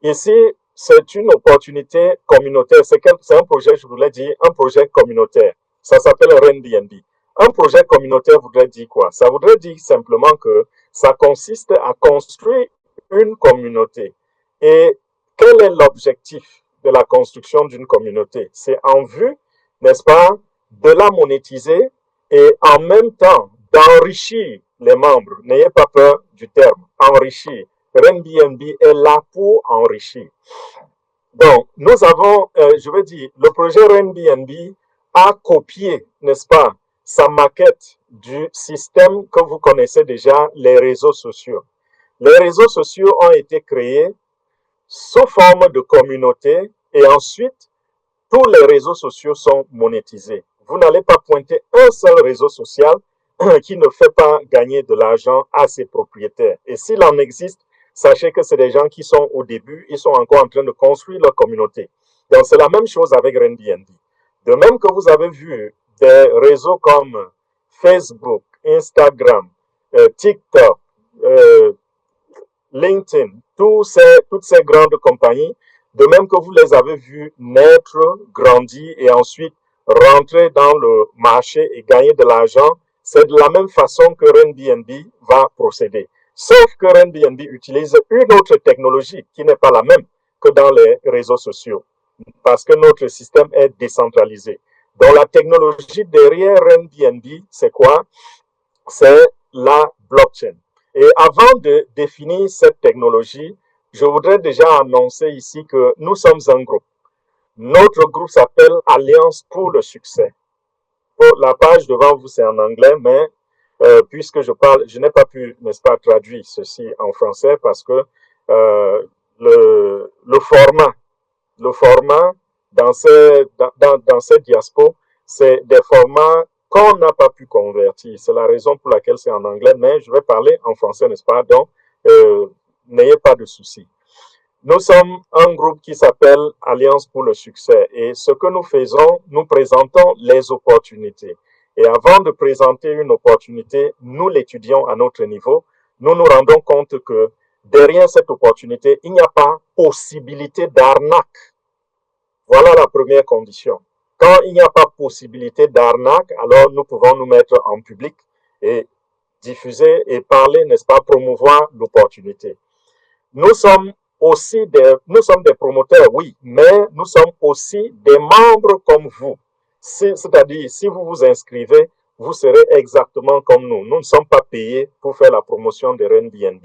Ici, c'est une opportunité communautaire. C'est un projet, je vous l'ai dit, un projet communautaire. Ça s'appelle Airbnb. Un projet communautaire voudrait dire quoi? Ça voudrait dire simplement que ça consiste à construire une communauté. Et quel est l'objectif de la construction d'une communauté? C'est en vue, n'est-ce pas, de la monétiser et en même temps d'enrichir les membres. N'ayez pas peur du terme, enrichir. Airbnb est là pour enrichir. Donc, nous avons, je veux dire, le projet Airbnb a copié, n'est-ce pas, sa maquette du système que vous connaissez déjà, les réseaux sociaux. Les réseaux sociaux ont été créés sous forme de communauté et ensuite, tous les réseaux sociaux sont monétisés. Vous n'allez pas pointer un seul réseau social qui ne fait pas gagner de l'argent à ses propriétaires. Et s'il en existe, sachez que c'est des gens qui sont au début, ils sont encore en train de construire leur communauté. Donc c'est la même chose avec Airbnb. De même que vous avez vu des réseaux comme Facebook, Instagram, TikTok, LinkedIn, toutes ces grandes compagnies, de même que vous les avez vues naître, grandir et ensuite rentrer dans le marché et gagner de l'argent, c'est de la même façon que Airbnb va procéder. Sauf que Airbnb utilise une autre technologie qui n'est pas la même que dans les réseaux sociaux, parce que notre système est décentralisé. Donc la technologie derrière Airbnb, c'est quoi? C'est la blockchain. Et avant de définir cette technologie, je voudrais déjà annoncer ici que nous sommes un groupe. Notre groupe s'appelle Alliance pour le succès. La page devant vous, c'est en anglais, mais puisque je parle, je n'ai pas pu, n'est-ce pas, traduire ceci en français parce que le format dans ces diaspos, c'est des formats qu'on n'a pas pu convertir. C'est la raison pour laquelle c'est en anglais, mais je vais parler en français, n'est-ce pas? Donc, n'ayez pas de soucis. Nous sommes un groupe qui s'appelle Alliance pour le succès et ce que nous faisons, nous présentons les opportunités. Et avant de présenter une opportunité, nous l'étudions à notre niveau. Nous nous rendons compte que derrière cette opportunité, il n'y a pas possibilité d'arnaque. Voilà la première condition. Quand il n'y a pas possibilité d'arnaque, alors nous pouvons nous mettre en public et diffuser et parler, n'est-ce pas, promouvoir l'opportunité. Nous sommes des promoteurs, oui, mais nous sommes aussi des membres comme vous. C'est-à-dire, si vous vous inscrivez, vous serez exactement comme nous. Nous ne sommes pas payés pour faire la promotion de Airbnb.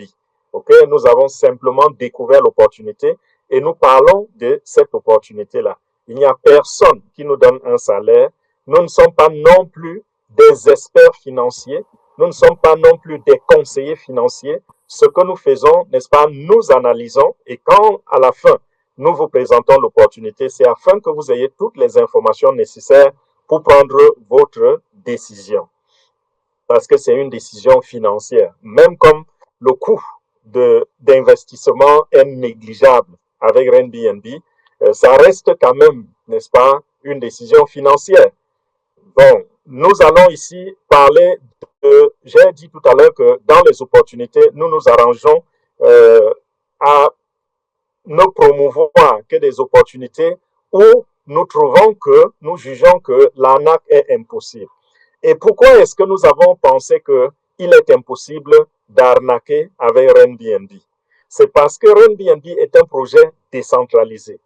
Ok, nous avons simplement découvert l'opportunité et nous parlons de cette opportunité-là. Il n'y a personne qui nous donne un salaire. Nous ne sommes pas non plus des experts financiers. Nous ne sommes pas non plus des conseillers financiers. Ce que nous faisons, n'est-ce pas, nous analysons et quand, à la fin, nous vous présentons l'opportunité, c'est afin que vous ayez toutes les informations nécessaires pour prendre votre décision. Parce que c'est une décision financière. Même comme le coût d'investissement est négligeable avec Airbnb, ça reste quand même, n'est-ce pas, une décision financière. Bon, nous allons ici parler j'ai dit tout à l'heure que dans les opportunités, nous nous arrangeons à ne promouvoir que des opportunités où nous jugeons que l'arnaque est impossible. Et pourquoi est-ce que nous avons pensé qu'il est impossible d'arnaquer avec Airbnb? C'est parce que Airbnb est un projet décentralisé.